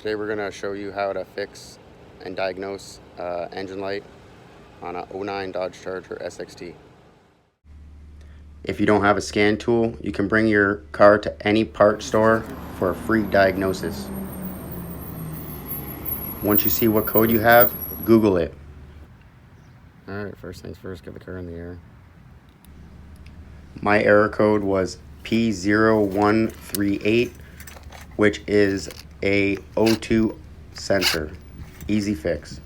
Today we're going to show you how to fix and diagnose engine light on a 09 Dodge Charger SXT. If you don't have a scan tool, you can bring your car to any part store for a free diagnosis. Once you see what code you have, Google it. Alright, first things first, get the car in the air. My error code was P0138, which is a O2 sensor. Easy fix.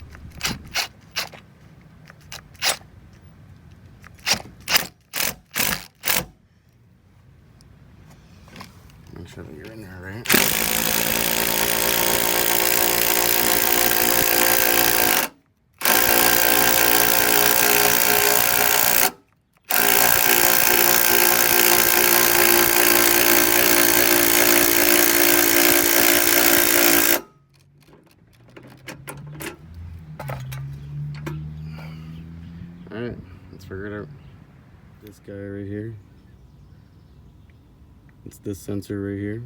Make sure that you're in there, right? Alright, let's figure it out. This guy right here. It's this sensor right here.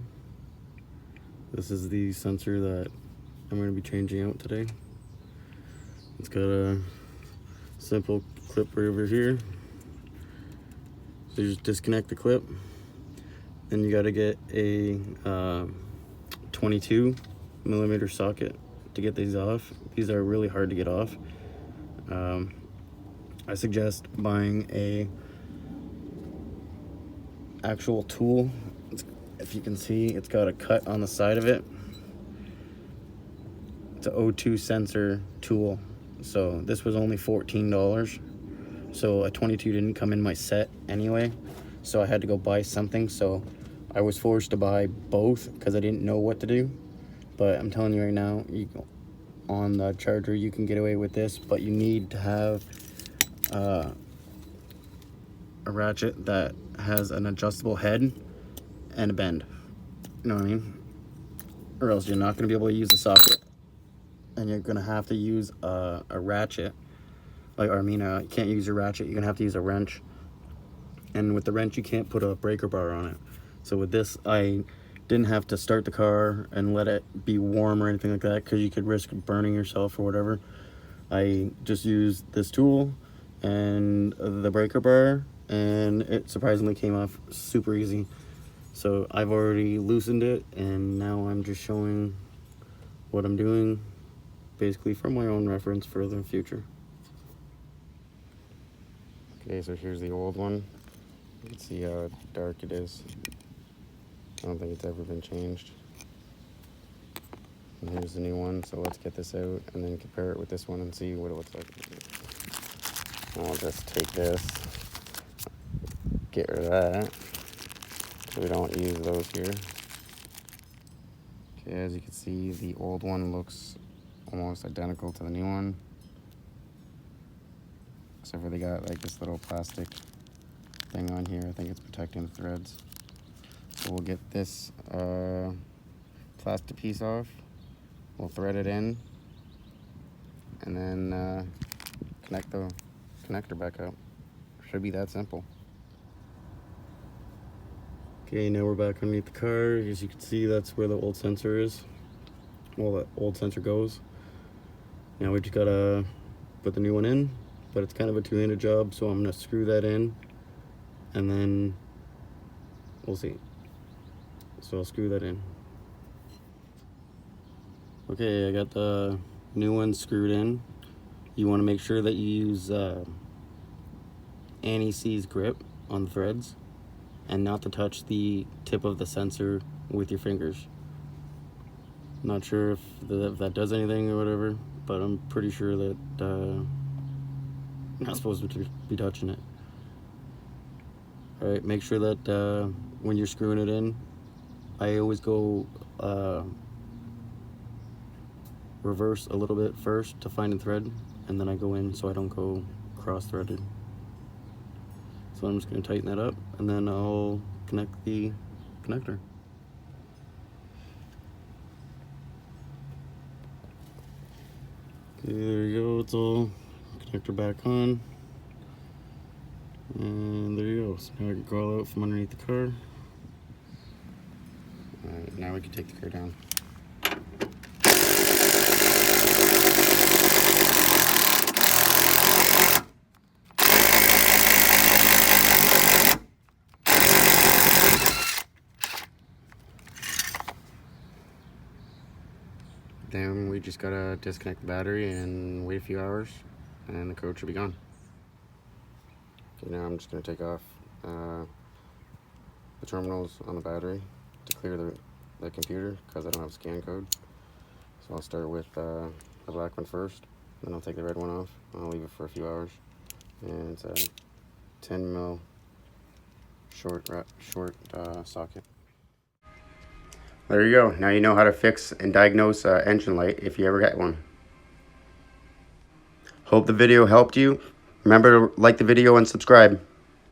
This is the sensor that I'm going to be changing out today. It's got a simple clip right over here. So you just disconnect the clip. Then you got to get a 22mm socket to get these off. These are really hard to get off. I suggest buying a actual tool. If you can see, it's got a cut on the side of it. It's an O2 sensor tool. So this was only $14. So a 22 didn't come in my set anyway. So I had to go buy something. So I was forced to buy both because I didn't know what to do. But I'm telling you right now, on the Charger you can get away with this, but you need to have a ratchet that has an adjustable head and a bend. You know what I mean? Or else you're not going to be able to use the socket, and you're going to have to use a ratchet. You can't use a ratchet, you're going to have to use a wrench. And with the wrench, you can't put a breaker bar on it. So with this, I didn't have to start the car and let it be warm or anything like that, because you could risk burning yourself or whatever. I just used this tool and the breaker bar, and it surprisingly came off super easy. So I've already loosened it, and now I'm just showing what I'm doing, basically for my own reference for the future. Okay, so here's the old one. You can see how dark it is. I don't think it's ever been changed. And here's the new one, so let's get this out and then compare it with this one and see what it looks like. I'll just take this, get rid of that, so we don't use those here. Okay, as you can see, the old one looks almost identical to the new one, except for they got like this little plastic thing on here. I think it's protecting the threads. So we'll get this plastic piece off, we'll thread it in, and then connect the connector back up. Should be that simple. Okay, now we're back underneath the car. As you can see, that's where the old sensor is. Well, the old sensor goes. Now we just gotta put the new one in, but it's kind of a two-handed job, so I'm gonna screw that in, and then we'll see. So I'll screw that in. Okay, I got the new one screwed in. You want to make sure that you use anti-seize grip on the threads, and not to touch the tip of the sensor with your fingers. Not sure if that does anything or whatever, but I'm pretty sure that I'm not supposed to be touching it. Alright, make sure that when you're screwing it in, I always go reverse a little bit first to find a thread, and then I go in so I don't go cross-threaded. So I'm just going to tighten that up, and then I'll connect the connector. Okay, there you go, it's all connector back on. And there you go, so now I can crawl out from underneath the car. Alright, now we can take the car down. gotta disconnect the battery and wait a few hours, and the code should be gone. Okay, now I'm just gonna take off the terminals on the battery to clear the computer because I don't have a scan code. So I'll start with the black one first, then I'll take the red one off. I'll leave it for a few hours, and it's a 10 mil short socket. There you go. Now you know how to fix and diagnose engine light if you ever get one. Hope the video helped you. Remember to like the video and subscribe.